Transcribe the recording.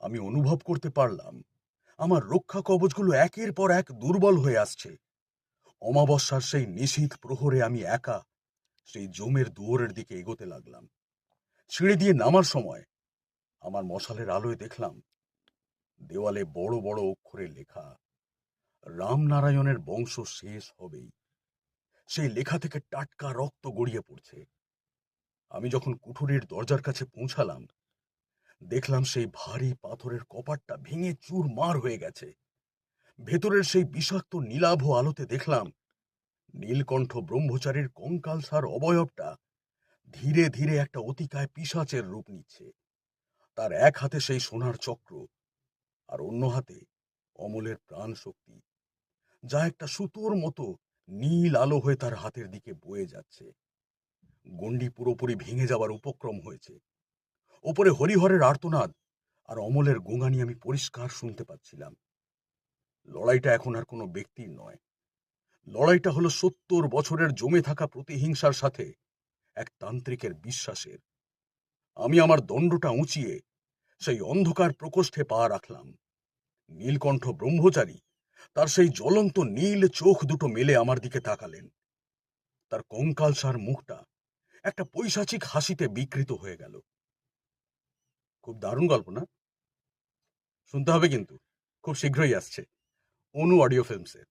আমি অনুভব করতে পারলাম আমার রক্ষা কবচগুলো একের পর এক দুর্বল হয়ে আসছে। অমাবস্যার সেই নিশীথ প্রহরে আমি একা সেই জমের দুয়ারের দিকে এগোতে লাগলাম। সিঁড়ি দিয়ে নামার সময় আমার মশালের আলোয় দেখলাম দেওয়ালে বড় বড় অক্ষরে লেখা, রামনারায়ণের বংশ শেষ হবেই। সেই লেখা থেকে টাটকা রক্ত গড়িয়ে পড়ছে। আমি যখন কুঠুরির দরজার কাছে পৌঁছালাম, দেখলাম সেই ভারী পাথরের কপাটটা ভেঙে চুরমার হয়ে গেছে। ভেতরের সেই বিষাক্ত নীলাভ আলোতে দেখলাম নীলকণ্ঠ ব্রহ্মচারীর কঙ্কালসার অবয়বটা ধীরে ধীরে একটা অতিকায় পিশাচের রূপ নিচ্ছে। তার এক হাতে সেই সোনার চক্র, আর অন্য হাতে অমলের প্রাণ শক্তি, যা একটা সুতোর মতো নীল আলো হয়ে তার হাতের দিকে বয়ে যাচ্ছে। গণ্ডি পুরোপুরি ভেঙে যাবার উপক্রম হয়েছে। ওপরে হরিহরের আর্তনাদ আর অমলের গোঙানি আমি পরিষ্কার শুনতে পাচ্ছিলাম। লড়াইটা এখন আর কোনো ব্যক্তির নয়, লড়াইটা হলো 70 বছরের জমে থাকা প্রতিহিংসার সাথে এক তান্ত্রিকের বিশ্বাসের। আমি আমার দণ্ডটা উঁচিয়ে সেই অন্ধকার প্রকোষ্ঠে পা রাখলাম। নীলকণ্ঠ ব্রহ্মচারী তার সেই জ্বলন্ত নীল চোখ দুটো মেলে আমার দিকে তাকালেন। তার কঙ্কালসার মুখটা একটা পৈশাচিক হাসিতে বিকৃত হয়ে গেল। খুব দারুণ গল্প না? শুনতে হবে কিন্তু, খুব শীঘ্রই আসছে অনু অডিও ফিল্মসে।